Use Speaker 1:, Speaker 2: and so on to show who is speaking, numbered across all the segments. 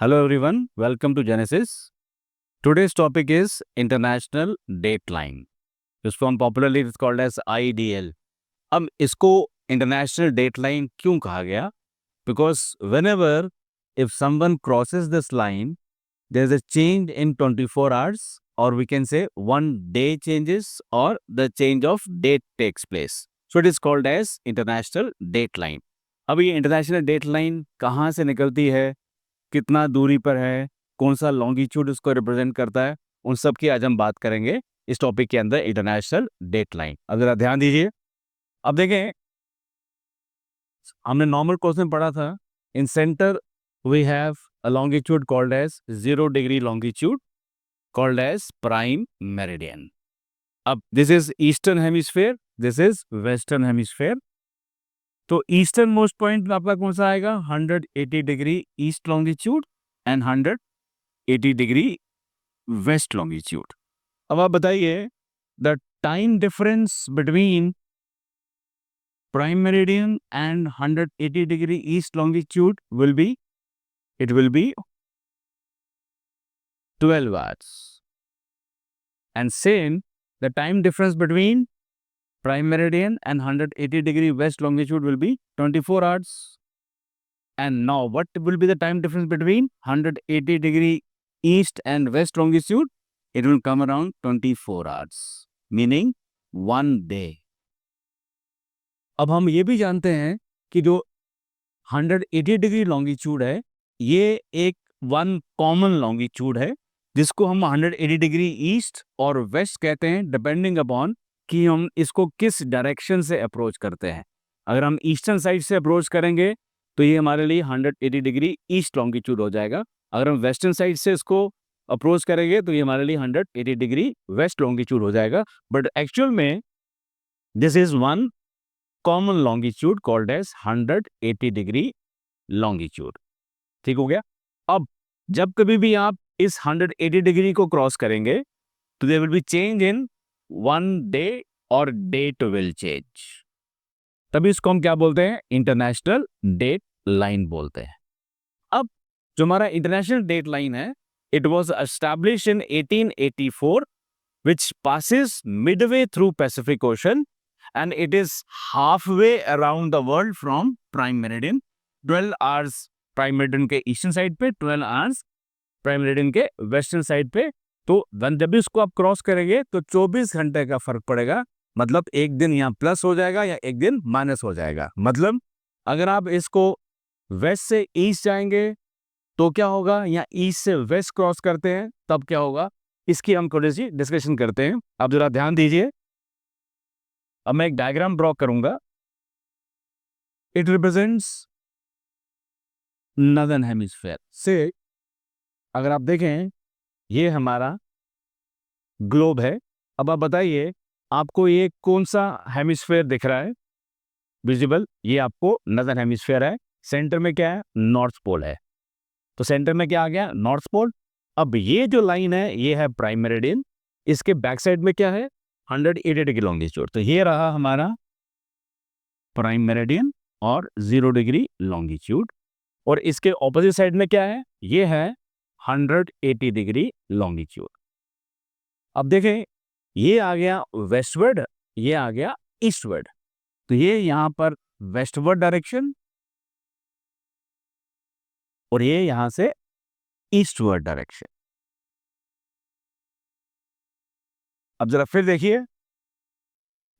Speaker 1: Hello everyone, welcome to Genesis. Today's topic is International Dateline. This form popularly is called as IDL. अब इसको International Dateline क्यों कहा गया? Because whenever if someone crosses this line, there is a change in 24 hours, or we can say one day changes or the change of date takes place. So it is called as International Dateline. अब ये International Dateline कहाँ से निकलती है, कितना दूरी पर है, कौन सा लॉन्गिट्यूड उसको रिप्रेजेंट करता है, उन सब की आज हम बात करेंगे इस टॉपिक के अंदर इंटरनेशनल डेटलाइन। अब जरा ध्यान दीजिए। अब देखें, हमने नॉर्मल कोर्स में पढ़ा था, in centre we have a longitude called as 0 degree longitude called as prime meridian. अब this is eastern hemisphere, this is western hemisphere. तो ईस्टर्न मोस्ट पॉइंट आपका कौन सा आएगा? 180 degree east longitude and 180 degree west longitude. अब आप बताइए, the time difference between prime meridian and 180 degree east longitude will be 12 hours. And same, the time difference between prime meridian and 180 degree west longitude will be 24 hours. And now what will be the time difference between 180 degree east and west longitude? It will come around 24 hours, meaning 1 day. अब हम ये भी जानते हैं कि जो 180 degree longitude है, ये एक वन कॉमन लॉन्गिट्यूड है जिसको हम 180 डिग्री ईस्ट और वेस्ट कहते हैं, डिपेंडिंग अपॉन कि हम इसको किस डायरेक्शन से अप्रोच करते हैं। अगर हम ईस्टर्न साइड से अप्रोच करेंगे तो ये हमारे लिए 180 डिग्री ईस्ट लॉन्गिट्यूड हो जाएगा। अगर हम वेस्टर्न साइड से इसको अप्रोच करेंगे तो ये हमारे लिए 180 डिग्री वेस्ट लॉन्गिट्यूड हो जाएगा। बट एक्चुअल में this is one common longitude called as 180 degree longitude. ठीक हो गया। अब जब कभी भी आप इस 180 डिग्री को क्रॉस करेंगे तो there will be change in 1 day और डेट विल चेंज। तभी इसको हम क्या बोलते हैं? इंटरनेशनल डेट लाइन बोलते हैं। अब जो हमारा इंटरनेशनल डेट लाइन है, it was established in 1884 which passes midway through Pacific Ocean and it is halfway around the world from prime meridian. 12 hours prime meridian के ईस्टर्न साइड पे, 12 hours prime meridian के western side पे। तो जब भी इसको आप क्रॉस करेंगे तो 24 घंटे का फर्क पड़ेगा। मतलब एक दिन यहाँ प्लस हो जाएगा या एक दिन माइनस हो जाएगा। मतलब अगर आप इसको वेस्ट से ईस्ट जाएंगे तो क्या होगा, या ईस्ट से वेस्ट क्रॉस करते हैं तब क्या होगा, इसकी हम थोड़ी सी डिस्कशन करते हैं। आप जरा ध्यान दीजिए। अब मैं एक डायग्राम ड्रॉ करूंगा। इट रिप्रेजेंट्स नॉर्दर्न हेमिस्फीयर से। अगर आप देखें, ये हमारा ग्लोब है। अब आप बताइए, आपको ये कौन सा हेमिस्फीयर दिख रहा है विजिबल? ये आपको नॉर्दर्न हेमिस्फीयर है। सेंटर में क्या है? नॉर्थ पोल है। तो सेंटर में क्या आ गया? North pole. अब ये जो लाइन है ये है प्राइम मेरिडियन। इसके बैक साइड में क्या है? 180 डिग्री लॉन्गिट्यूड। तो ये रहा हमारा प्राइम मेरिडियन और 0 डिग्री लॉन्गिट्यूड। और इसके ऑपोजिट साइड में क्या है? ये है 180 डिग्री लॉन्गिट्यूड। अब देखें, ये आ गया वेस्टवर्ड, ये आ गया ईस्टवर्ड। तो ये यहां पर वेस्टवर्ड डायरेक्शन और ये यहां से ईस्टवर्ड डायरेक्शन। अब जरा फिर देखिए,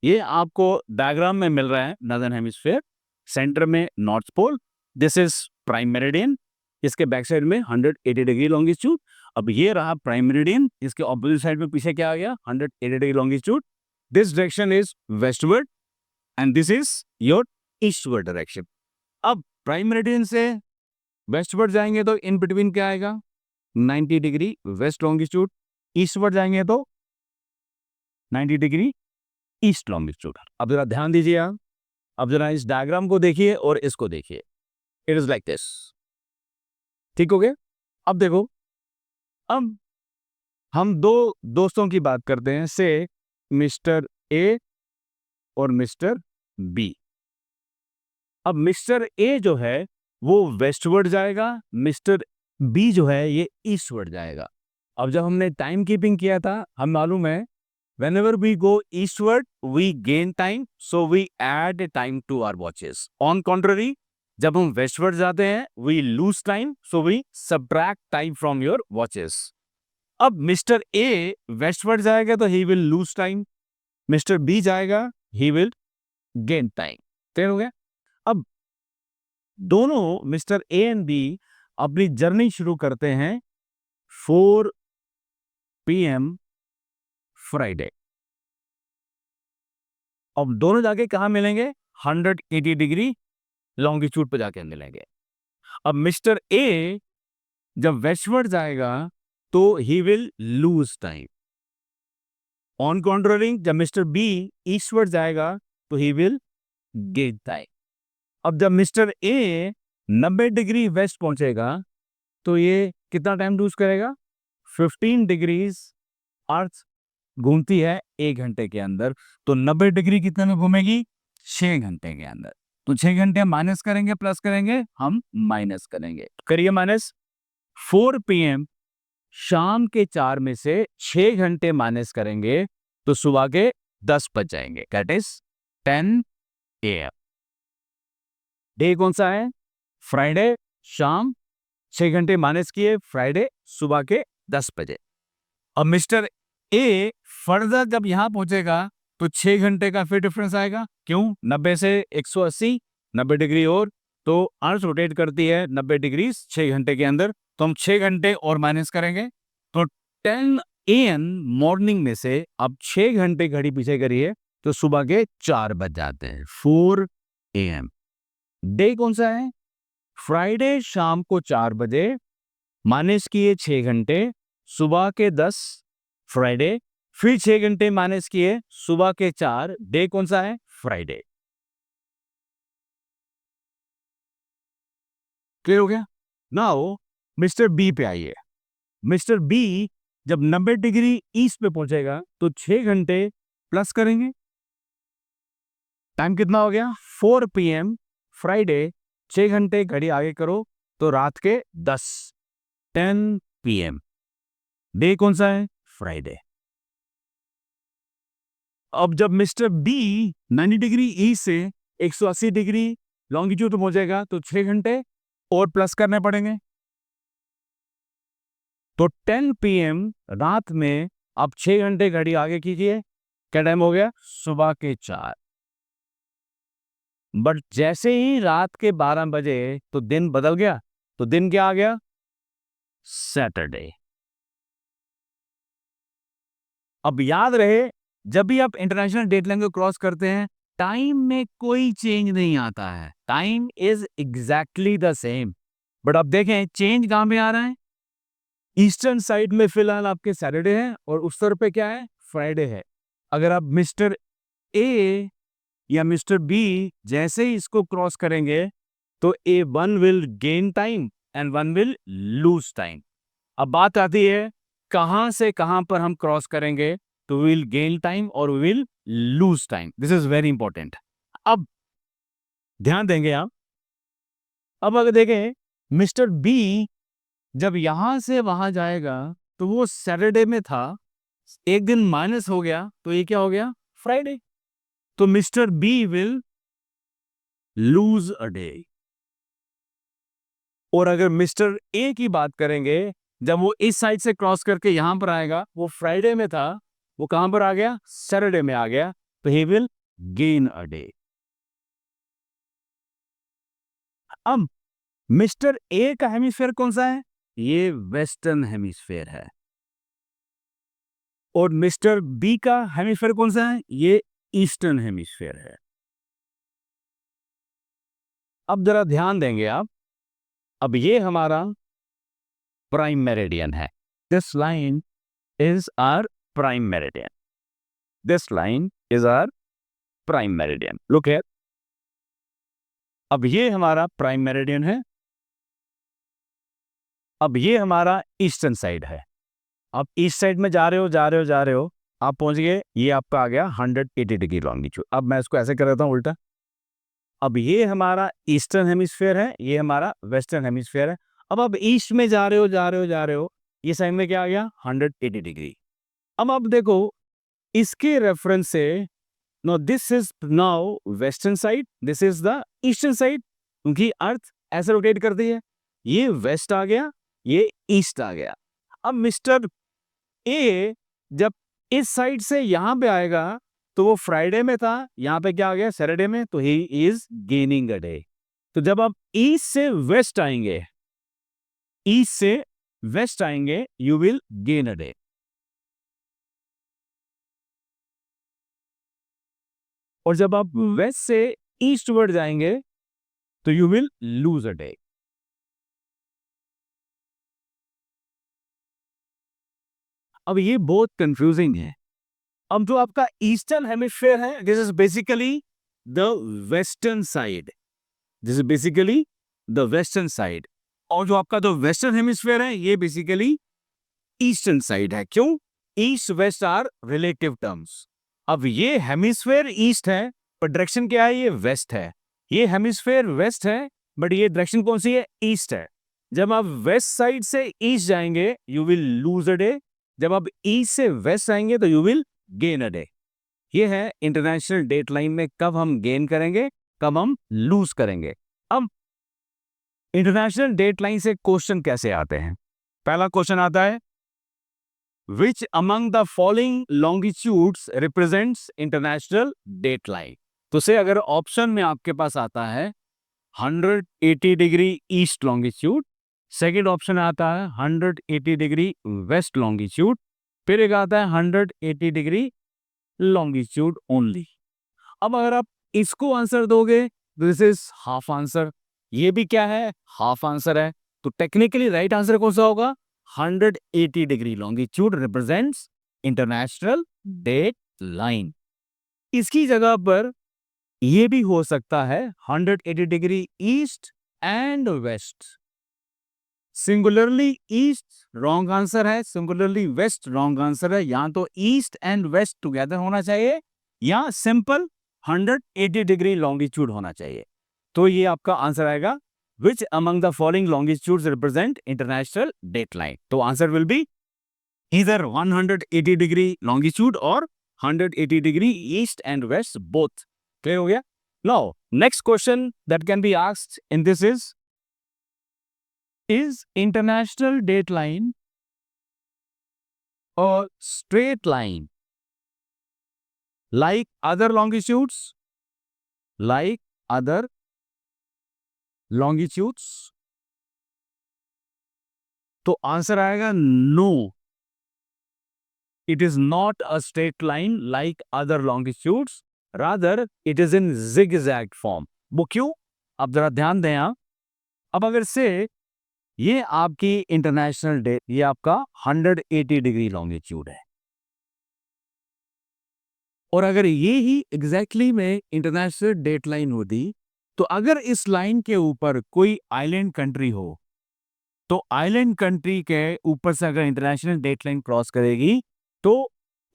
Speaker 1: ये आपको डायग्राम में मिल रहा है नॉर्दर्न हेमिस्फीयर, सेंटर में north pole, this is prime meridian, इसके बैक साइड में 180 डिग्री लॉन्गिट्यूड। अब ये रहा प्राइम मेरिडियन, इसके ऑपोजिट साइड में पीछे क्या आ गया? 180 degree longitude. This direction is westward and this is your eastward direction. अब प्राइम मेरिडियन से वेस्टवर्ड जाएंगे तो इन बिटवीन क्या आएगा? 90 डिग्री वेस्ट लॉन्गिट्यूड। ईस्टवर्ड जाएंगे तो 90 डिग्री ईस्ट लॉन्गिट्यूड। अब जरा ध्यान दीजिए आप। अब जरा इस डायग्राम को देखिए और इसको देखिए। It is like this. ठीक हो गया। अब देखो, अब हम दो दोस्तों की बात करते हैं, से मिस्टर ए और मिस्टर बी। अब मिस्टर ए जो है वो वेस्टवर्ड जाएगा, मिस्टर बी जो है ये ईस्टवर्ड जाएगा। अब जब हमने टाइम कीपिंग किया था, हम मालूम है whenever we go eastward we gain time, so we add a time to our watches. On contrary, जब हम westward जाते हैं we lose time, so we subtract time from your watches. अब मिस्टर ए westward जाएगा तो he will lose time, mister B जाएगा he will gain time. Clear हो गया? अब दोनों मिस्टर ए एंड बी अपनी जर्नी शुरू करते हैं 4 PM फ्राइडे। अब दोनों जाके कहां मिलेंगे? 180 डिग्री लॉन्गिट्यूड पे जाके मिलेंगे। अब मिस्टर ए जब वेस्टवर्ड जाएगा तो he will lose time. On contrary जब मिस्टर बी ईस्टवर्ड जाएगा तो ही विल गेन टाइम। अब जब मिस्टर ए 90 डिग्री वेस्ट पहुंचेगा तो ये कितना टाइम लूज करेगा? 15 डिग्रीज अर्थ घूमती है 1 घंटे के अंदर, तो 90 डिग्री कितने में घूमेगी? 6 घंटे के अंदर। तो 6 घंटे माइनस करेंगे, प्लस करेंगे, हम माइनस करेंगे। करिए माइनस। 4 PM शाम के 4 में से 6 घंटे माइनस करेंगे तो सुबह के 10 बज जाएंगे। That is 10 AM। डे कौन सा है? फ्राइडे। शाम 6 घंटे माइनस किए, फ्राइडे सुबह के 10 बजे। अब मिस्टर ए फर्दर जब यहां पहुंचेगा तो 6 घंटे का फिर डिफरेंस आएगा। क्यों? 90 से 180, 90 डिग्री और, तो अर्थ रोटेट करती है 90 डिग्री 6 घंटे के अंदर, तो हम 6 घंटे और माइनस करेंगे तो 10 AM मॉर्निंग में से अब 6 घंटे घड़ी पीछे करिए तो सुबह के 4 बज जाते हैं। 4 AM। डे कौन सा है? फ्राइडे। शाम को 4 बजे माइनस किए 6 घंटे, सुबह के 10 फ्राइडे, फिर 6 घंटे माइनस किए, सुबह के 4। डे कौन सा है? फ्राइडे। क्लियर हो गया? नाउ मिस्टर बी पे आइए। मिस्टर बी जब 90 डिग्री ईस्ट पे पहुंचेगा तो 6 घंटे प्लस करेंगे। टाइम कितना हो गया? 4 PM फ्राइडे। 6 घंटे घड़ी आगे करो तो रात के 10 PM। डे कौन सा है? फ्राइडे। अब जब मिस्टर बी 90 डिग्री ईस्ट से 180 डिग्री लॉन्गिट्यूड पे पहुंचेगा तो 6 घंटे और प्लस करने पड़ेंगे, तो 10 PM रात में आप 6 घंटे घड़ी आगे कीजिए। क्या टाइम हो गया? सुबह के 4। बट जैसे ही रात के 12 बजे तो दिन बदल गया, तो दिन क्या आ गया? सैटरडे। अब याद रहे, जब भी आप इंटरनेशनल डेट लाइन को क्रॉस करते हैं टाइम में कोई चेंज नहीं आता है, time is exactly the same. But अब देखें चेंज कहां पे आ रहा है? ईस्टर्न साइड में फिलहाल आपके सैटरडे है और उस तरफ पे क्या है? फ्राइडे है। अगर आप मिस्टर ए या मिस्टर बी जैसे ही इसको क्रॉस करेंगे तो one will gain time and one will lose time. अब बात आती है कहां से कहां पर हम क्रॉस करेंगे तो विल गेन टाइम और will lose time. This is very important. अब ध्यान देंगे आप। अब अगर देखें मिस्टर बी जब यहां से वहां जाएगा तो वो सैटरडे में था, एक दिन माइनस हो गया तो ये क्या हो गया? फ्राइडे। तो mister B will lose a day. और अगर मिस्टर ए की बात करेंगे, जब वो इस साइड से क्रॉस करके यहां पर आएगा, वो फ्राइडे में था, वो कहां पर आ गया? सैटरडे में आ गया, तो he will gain a day. अब मिस्टर ए का हेमिस्फेयर कौन सा है? ये वेस्टर्न हेमिस्फेयर है। और मिस्टर बी का हेमिस्फेयर कौन सा है? ये ईस्टर्न हेमिस्फेयर है। अब जरा ध्यान देंगे आप। अब ये हमारा प्राइम मेरिडियन है। This line is our prime meridian. This line is our prime meridian. Look here. अब ये हमारा प्राइम मेरिडियन है। अब ये हमारा ईस्टर्न साइड है। आप ईस्ट साइड में जा रहे हो, जा रहे हो, जा रहे हो, आप पहुंच गए, ये आपका आ गया 180 डिग्री लॉन्गिट्यूड। अब मैं इसको ऐसे कर देता हूं उल्टा। अब ये हमारा ईस्टर्न हेमिस्फेयर है, ये हमारा वेस्टर्न हेमिस्फेयर है। अब आप ईस्ट में जा रहे हो, ये साइड में क्या आ गया 180 डिग्री। अब आप देखो इसके रेफरेंस से, no this is now western side, this is the eastern side, क्योंकि अर्थ ऐसे रोटेट करती है। ये वेस्ट आ गया, ये ईस्ट आ गया। अब मिस्टर ए जब इस साइड से यहां पे आएगा तो वो फ्राइडे में था, यहां पे क्या आ गया सैटरडे में, तो he is gaining a day. तो जब आप ईस्ट से वेस्ट आएंगे, ईस्ट से वेस्ट आएंगे, you will gain a day. और जब आप वेस्ट से ईस्टवर्ड जाएंगे तो you will lose a day. अब ये बहुत कंफ्यूजिंग है। अब जो आपका ईस्टर्न हेमिस्फेयर है, this is basically the western side, this is basically the western side. और जो आपका जो वेस्टर्न हेमिस्फेयर है, ये बेसिकली ईस्टर्न साइड है। क्यों? East west are relative terms. अब ये हेमिस्फेयर ईस्ट है, पर डायरेक्शन क्या है, ये वेस्ट है। ये हेमिस्फेयर वेस्ट है, बट ये डायरेक्शन कौन सी है, ईस्ट है। जब आप वेस्ट साइड से ईस्ट जाएंगे you will lose a day, जब आप ईस्ट से वेस्ट आएंगे तो you will gain a day. ये है इंटरनेशनल डेट लाइन में कब हम गेन करेंगे, कब हम लूज करेंगे। अब इंटरनेशनल डेट लाइन से क्वेश्चन कैसे आते हैं? पहला क्वेश्चन आता है Which among the following longitudes represents international date line? तो से अगर ऑप्शन में आपके पास आता है 180 degree east longitude, second option आता है 180 डिग्री वेस्ट लॉन्गिट्यूड, फिर एक आता है 180 डिग्री लॉन्गिट्यूड ओनली। अब अगर आप इसको आंसर दोगे तो दिस इज हाफ आंसर, ये भी क्या है, हाफ आंसर है। तो टेक्निकली राइट आंसर कौन सा होगा, 180 degree longitude represents international date line. इसकी जगह पर यह भी हो सकता है 180 degree east and west. Singularly east wrong answer है, सिंगुलरली वेस्ट रॉन्ग आंसर है। या तो ईस्ट एंड वेस्ट टुगेदर होना चाहिए, या सिंपल 180 डिग्री लॉन्गिट्यूड होना चाहिए। तो ये आपका आंसर आएगा which among the following longitudes represent international date line? तो answer will be either 180 degree longitude or 180 degree east and west both. Clear हो गया? Now next question that can be asked in this is international date line a straight line like other longitudes, like other longitudes? तो answer आएगा no, it is not a straight line like other longitudes, rather it is in zigzag form. वो क्यों? अब जरा ध्यान दें आप। अब अगर से ये आपकी इंटरनेशनल डेट, ये आपका 180 डिग्री लॉन्गिट्यूड है, और अगर ये ही एग्जैक्टली में इंटरनेशनल डेट लाइन होती, तो अगर इस लाइन के ऊपर कोई आइलैंड कंट्री हो, तो आइलैंड कंट्री के ऊपर से अगर इंटरनेशनल डेट लाइन क्रॉस करेगी तो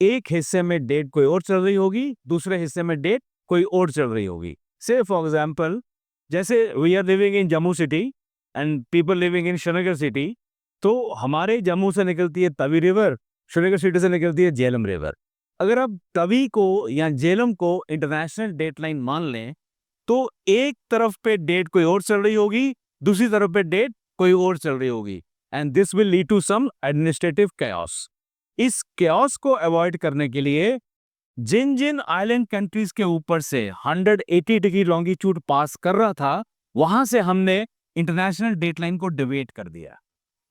Speaker 1: एक हिस्से में डेट कोई और चल रही होगी, दूसरे हिस्से में डेट कोई और चल रही होगी। से फॉर एग्जांपल, जैसे we are living in Jammu city and people living in Srinagar city, तो हमारे जम्मू से निकलती है तवी रिवर, श्रीनगर सिटी से निकलती है झेलम रिवर। अगर आप तवी को या झेलम को इंटरनेशनल डेट लाइन मान लें, तो एक तरफ पे डेट कोई और चल रही होगी, दूसरी तरफ पे डेट कोई और चल रही होगी, and this will lead to some administrative chaos। इस chaos को अवॉइड करने के लिए जिन जिन आइलैंड कंट्रीज के ऊपर से 180 डिग्री लॉन्गिट्यूड पास कर रहा था, वहां से हमने इंटरनेशनल डेट लाइन को डिवाइड कर दिया।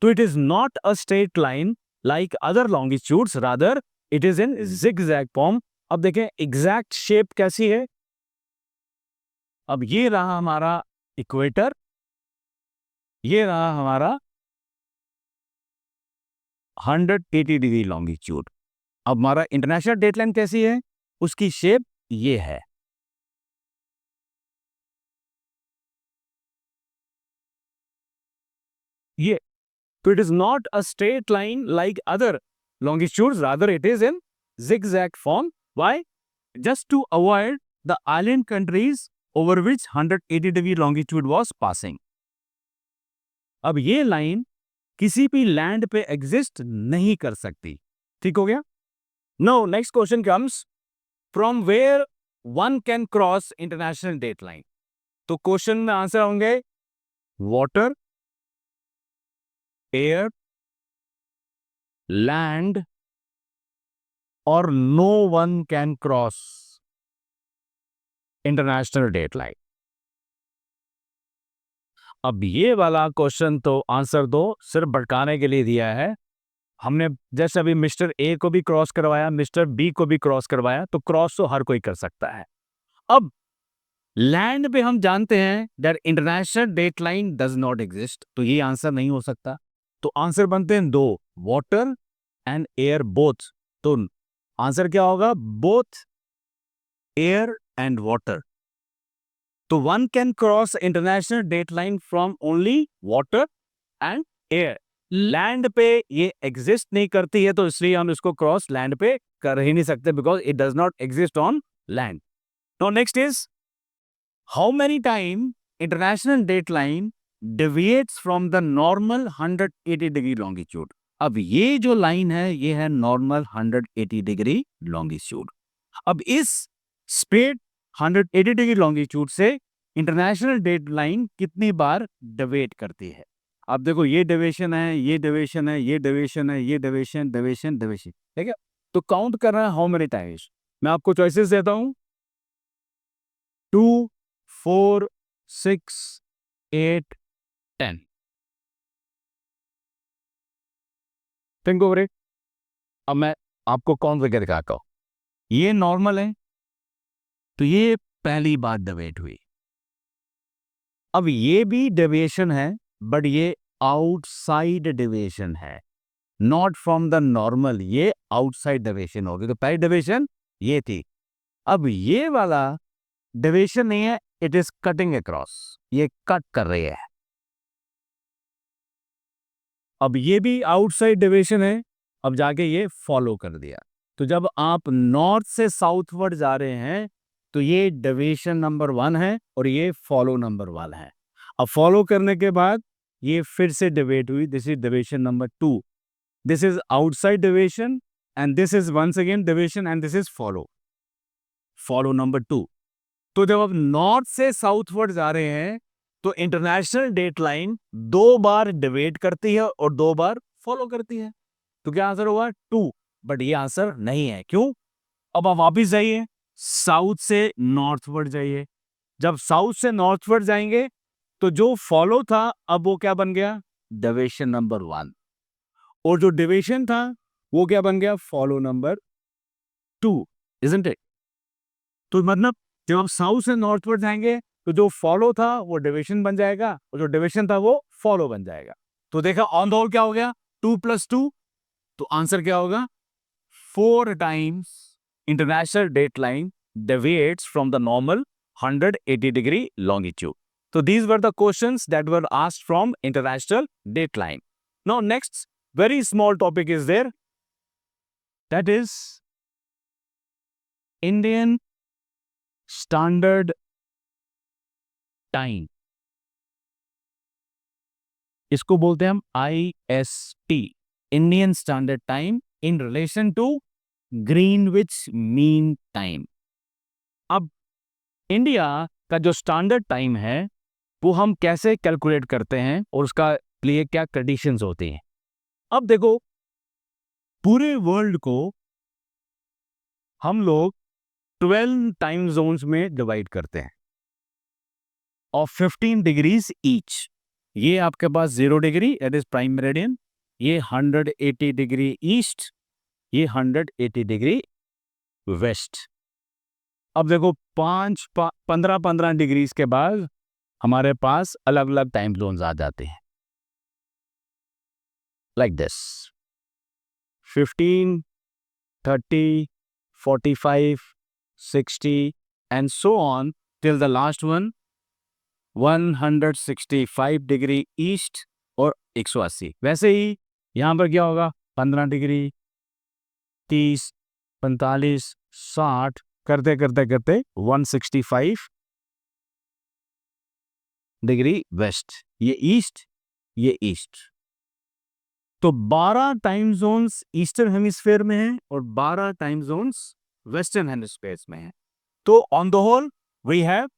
Speaker 1: तो it is not a straight line like other longitudes, rather it is in zigzag form. अब देखें एग्जैक्ट शेप कैसी है। अब ये रहा हमारा इक्वेटर, ये रहा हमारा 180 डिग्री लॉन्गिट्यूड। अब हमारा इंटरनेशनल डेट लाइन कैसी है, उसकी शेप ये है। ये तो it is not a straight line like other longitudes, rather it is in zigzag form. Why? Just to avoid the island countries over which 180 degree longitude was passing. अब ये line किसी भी लैंड पे exist नहीं कर सकती। ठीक हो गया? Now next question comes, from where one can cross international date line. तो क्वेश्चन में आंसर होंगे वाटर, एयर, लैंड और no one can cross international date line. अब ये वाला क्वेश्चन तो आंसर दो सिर्फ भटकाने के लिए दिया है। हमने जैसे अभी मिस्टर ए को भी क्रॉस करवाया, मिस्टर बी को भी क्रॉस करवाया, तो क्रॉस तो हर कोई कर सकता है। अब लैंड पे हम जानते हैं that international date line does not exist, तो ये आंसर नहीं हो सकता। तो आंसर बनते हैं दो, वाटर एंड एयर बोथ। तो आंसर क्या होगा? Both air and water. तो one can cross international date line from only water and air. Land पे ये एग्जिस्ट नहीं करती है, तो इसलिए हम इसको क्रॉस लैंड पे कर ही नहीं सकते, because it does not exist on land. Now next is, how many time international date line deviates from the normal 180 degree longitude. अब ये जो लाइन है ये है नॉर्मल 180 डिग्री लॉन्गिट्यूड। अब इस स्ट्रेट 180 डिग्री लॉन्गिट्यूड से इंटरनेशनल डेट लाइन कितनी बार डिवेट करती है? अब देखो, ये डेविएशन है, ये डेविएशन है, ये डेविएशन है, ये डेविएशन, डेविएशन, डेविएशन, ठीक है? तो काउंट करना है हाउ मेनी टाइम्स। मैं आपको चॉइसेस देता हूं, 2, 4, 6, 8, 10। Think over it. अब मैं आपको काउंट करके दिखाता हूं। ये नॉर्मल है, तो ये पहली बार डिवेट हुई। अब ये भी डेविएशन है, बट ये आउटसाइड डेविएशन है, नॉट फ्रॉम द नॉर्मल। ये आउटसाइड डेविएशन होगी। तो पहली डेविएशन ये थी। अब ये वाला डेविएशन नहीं है, इट इज कटिंग अक्रॉस, ये कट कर रही है। अब ये भी आउटसाइड डेविएशन है, अब जाके ये फॉलो कर दिया। तो जब आप नॉर्थ से साउथवर्ड जा रहे हैं, तो ये डेविएशन नंबर 1 है और ये फॉलो नंबर 1 है। अब फॉलो करने के बाद ये फिर से डिवेट हुई, this is deviation number 2। This is outside deviation and this is once again deviation and this is follow number 2। तो जब आप नॉर्थ से साउथवर्ड जा रहे हैं, तो इंटरनेशनल डेट लाइन 2 बार डिवेट करती है और 2 बार फॉलो करती है। तो क्या आंसर होगा? 2। बट ये आंसर नहीं है। क्यों? अब आप वापिस जाइए, साउथ से नॉर्थवर्ड जाइए। जब साउथ से नॉर्थवर्ड जाएंगे, तो जो फॉलो था अब वो क्या बन गया? Deviation number 1। और जो डेविएशन था वो क्या बन गया? Follow number 2, isn't it? तो मतलब जब आप साउथ से नॉर्थवर्ड जाएंगे, तो जो फॉलो था वो डेविएशन बन जाएगा और जो डेविएशन था वो फॉलो बन जाएगा। तो देखा, ऑन द होल क्या हो गया? 2 + 2। तो आंसर क्या होगा? 4 times international dateline deviates from the normal 180 degree longitude. So these were the questions that were asked from international dateline. Now next very small topic is there, that is Indian Standard Time. इसको बोलते हैं हम IST, Indian Standard Time in relation to Greenwich mean time. अब India का जो standard time है वो हम कैसे कैलकुलेट करते हैं और उसका लिए क्या कंडीशंस होती हैं? अब देखो, पूरे वर्ल्ड को हम लोग 12 टाइम जोन्स में डिवाइड करते हैं और 15 डिग्रीज ईच। ये आपके पास 0 degree that is prime meridian, ये 180 डिग्री ईस्ट, ये 180 डिग्री वेस्ट। अब देखो 15 डिग्रीज के बाद हमारे पास अलग अलग टाइम जोन्स आ जाते हैं, like this 15, 30, 45, 60 and so on till the last one 165 degree east और 180। वैसे ही यहां पर क्या होगा? 15 डिग्री, 30, 45, 60 करते करते करते 165 डिग्री वेस्ट, ये ईस्ट, ये ईस्ट। तो 12 टाइम जोन्स ईस्टर्न हेमिस्फेयर में है और 12 टाइम जोन्स वेस्टर्न हेमिस्फेयर में है। तो on the whole we have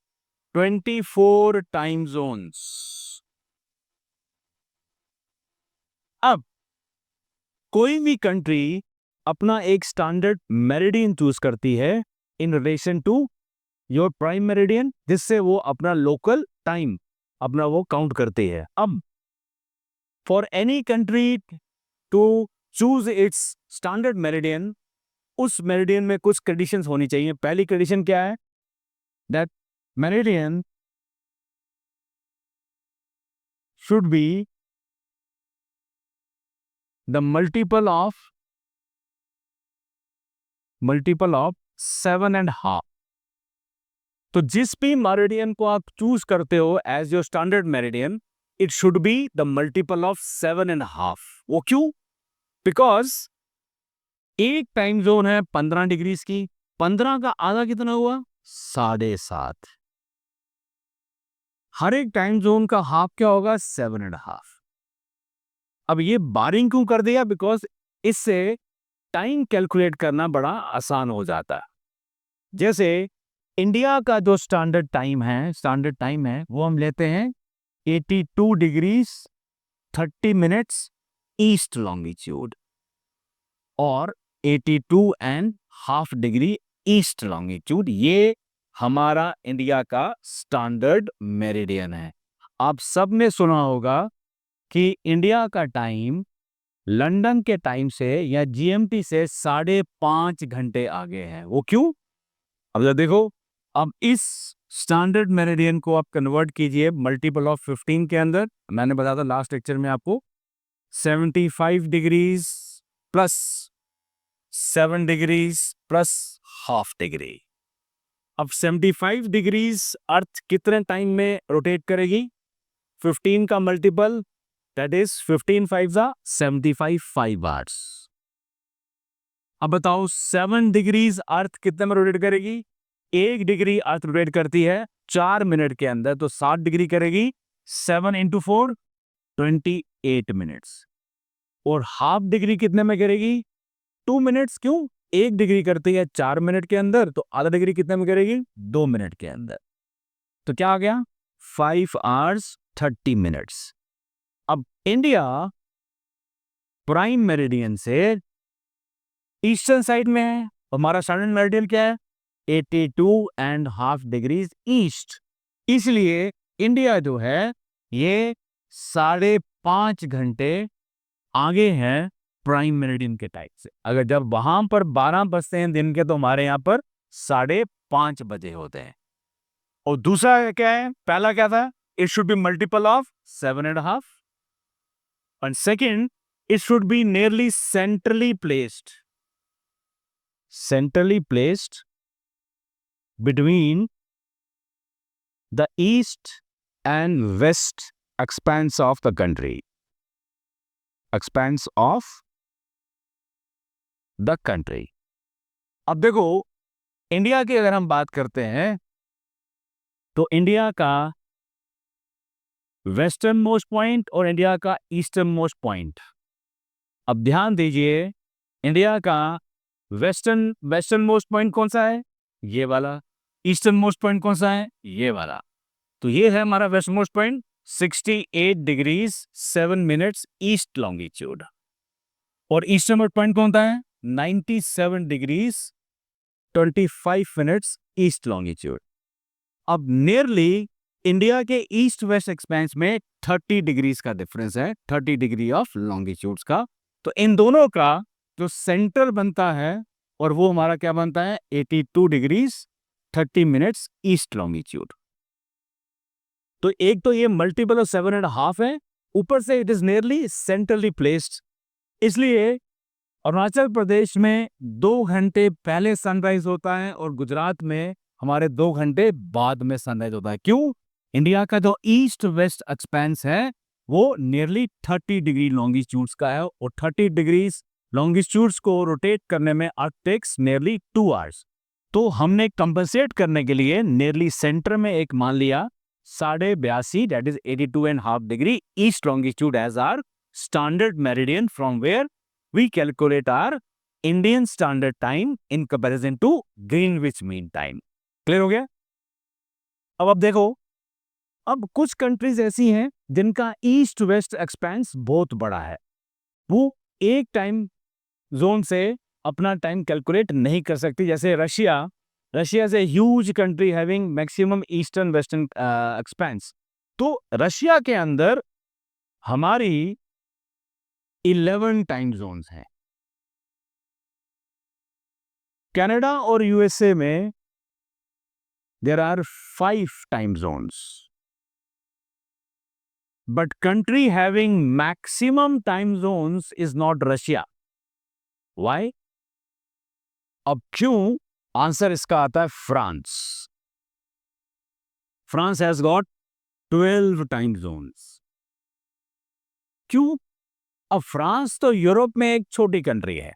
Speaker 1: 24 time zones. अब कोई भी कंट्री अपना एक स्टैंडर्ड मेरिडियन चूज करती है in relation to your prime meridian, जिससे वो अपना लोकल टाइम अपना वो काउंट करती है। अब for any country to choose its standard meridian, उस मेरिडियन में कुछ कंडीशंस होनी चाहिए। पहली कंडीशन क्या है? That meridian should be the multiple of 7.5। तो जिस भी मेरिडियन को आप चूज करते हो as your standard meridian, it should be the multiple of 7.5। वो क्यों? बिकॉज एक टाइम जोन है 15 डिग्रीज की, 15 का आधा कितना हुआ? 7.5। हर एक टाइम जोन का हाफ क्या होगा? 7.5। अब ये बारिंग क्यों कर दिया? बिकॉज इससे टाइम कैलकुलेट करना बड़ा आसान हो जाता है। जैसे इंडिया का जो स्टैंडर्ड टाइम है वो हम लेते हैं 82 डिग्रीज 30 मिनट्स ईस्ट लॉन्गिट्यूड और 82.5 डिग्री ईस्ट लॉन्गिट्यूड। ये हमारा इंडिया का स्टैंडर्ड मेरिडियन है। आप सब ने सुना होगा कि इंडिया का टाइम लंदन के टाइम से या जीएमटी से 5.5 घंटे आगे है। वो क्यों? अब जरा देखो, अब इस स्टैंडर्ड मेरिडियन को आप कन्वर्ट कीजिए मल्टीपल ऑफ 15 के अंदर। मैंने बताया था लास्ट लेक्चर में आपको 75 degrees plus 7 degrees plus half degree. अब 75 डिग्रीज अर्थ कितने टाइम में रोटेट करेगी? 15 का मल्टीपल, दैट इज 15 5 75 5 आवर्स। अब बताओ 7 डिग्रीज अर्थ कितने में रोटेट करेगी? 1 डिग्री अर्थ रोटेट करती है 4 मिनट के अंदर, तो 7 डिग्री करेगी। 7 × 4 28 मिनट्स। और हाफ डिग्री कितने में करेगी? 2 मिनट्स। क्यों? 1 डिग्री करती है 4 मिनट के अंदर, तो आधा डिग्री कितने में करेगी? 2 मिनट के अंदर। तो क्या आ गया? 5 आवर्स 30 मिनट्स। अब इंडिया प्राइम मेरिडियन से ईस्टर्न साइड में है, हमारा स्टैंडर्ड मेरिडियन क्या है? 82.5 डिग्रीज ईस्ट। इसलिए इंडिया जो है ये 5.5 घंटे आगे है प्राइम मेरिडियन के टाइम से। अगर जब वहां पर 12 बजते हैं दिन के, तो हमारे यहां पर 5:30 बजे होते हैं। और दूसरा क्या है? पहला क्या था? It should be multiple of 7.5 and second it should be nearly centrally placed between the east and west expanse of the country. अब देखो, इंडिया की अगर हम बात करते हैं तो इंडिया का वेस्टर्न मोस्ट पॉइंट और इंडिया का ईस्टर्न मोस्ट पॉइंट। अब ध्यान दीजिए, इंडिया का वेस्टर्न मोस्ट पॉइंट कौन सा है? ये वाला। ईस्टर्न मोस्ट पॉइंट कौन सा है? ये वाला। तो ये है हमारा western most point 68 degrees 7 minutes east longitude. और ईस्टर्न मोस्ट पॉइंट कौन सा है? 97 डिग्रीज 25 मिनट्स ईस्ट लॉन्गिट्यूड। अब नियरली इंडिया के ईस्ट वेस्ट एक्सपेंस में 30 डिग्रीज का डिफरेंस है, 30 डिग्री ऑफ लॉन्गिट्यूड्स का। तो इन दोनों का जो सेंटर बनता है और वो हमारा क्या बनता है? 82 डिग्रीज 30 मिनट्स ईस्ट लॉन्गिट्यूड। तो एक तो ये मल्टीपल ऑफ 7.5 है, ऊपर से it is nearly centrally placed. इसलिए अरुणाचल प्रदेश में 2 घंटे पहले सनराइज होता है और गुजरात में हमारे 2 घंटे बाद में सनराइज होता है। क्यों? इंडिया का जो ईस्ट वेस्ट एक्सपेंस है वो नियरली 30 डिग्री लॉन्गिट्यूड्स का है और 30 डिग्रीज लॉन्गिट्यूड्स को रोटेट करने में अर्थ टेक्स नियरली 2 आवर्स। तो हमने कंपनसेट करने के लिए नियरली सेंटर में एक मान लिया 82.5, that is 82.5 degree east longitude as our standard meridian from where we calculate our Indian standard time in comparison to Greenwich mean time. Clear हो गया? अब देखो, अब कुछ कंट्रीज ऐसी हैं जिनका ईस्ट वेस्ट एक्सपेंस बहुत बड़ा है, वो एक टाइम जोन से अपना टाइम कैलकुलेट नहीं कर सकती, जैसे Russia is a huge country having maximum eastern western expanse. तो रशिया के अंदर हमारी 11 टाइम जोन्स हैं। कनाडा और यूएसए में there are 5 time zones, but country having maximum time zones is not Russia. Why? अब क्यों? आंसर इसका आता है France. France has got 12 time zones. क्यों? अब फ्रांस तो यूरोप में एक छोटी कंट्री है,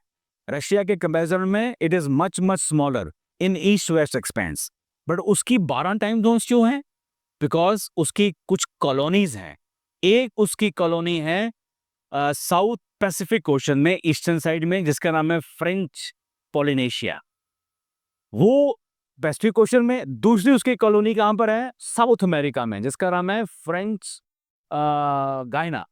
Speaker 1: रशिया के कंपैरिजन में it is much smaller in east west expense, but उसकी 12 टाइम जोन्स क्यों हैं? बिकॉज उसकी कुछ कॉलोनीज हैं। एक उसकी कॉलोनी है साउथ पैसिफिक ओशन में, ईस्टर्न साइड में, जिसका नाम है फ्रेंच पॉलिनेशिया, वो पैसिफिक ओशन में। दूसरी उसकी कॉलोनी कहां पर है? साउथ अमेरिका में, जिसका नाम है फ्रेंच गायना।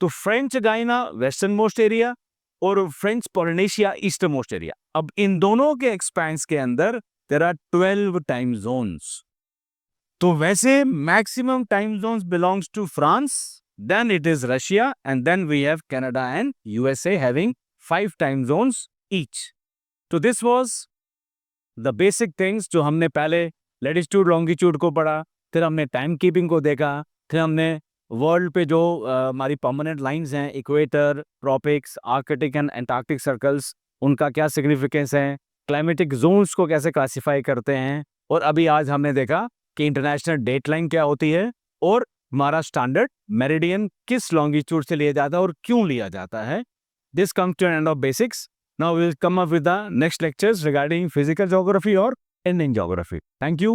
Speaker 1: तो फ्रेंच गायना वेस्टर्न मोस्ट एरिया और French Polynesia eastern most area. अब इन दोनों के एक्सपेंस के अंदर देयर आर 12 टाइम जोन्स। तो वैसे maximum time zones belongs to France, then it is Russia, and then we have Canada and USA having 5 time zones each. तो this was the basic things जो हमने पहले latitude longitude को पढ़ा, फिर हमने टाइम कीपिंग को देखा, फिर हमने वर्ल्ड पे जो हमारी परमानेंट लाइंस हैं, equator, tropics, Arctic and Antarctic circles, उनका क्या सिग्निफिकेंस है, क्लाइमेटिक जोन्स को कैसे क्लासिफाई करते हैं, और अभी आज हमने देखा कि इंटरनेशनल डेट लाइन क्या होती है और हमारा स्टैंडर्ड मेरिडियन किस लॉन्गिट्यूड से लिया जाता है और क्यों लिया जाता है। This comes to an end of basics. Now we will come up with the next lectures regarding physical geography or Indian geography. Thank you.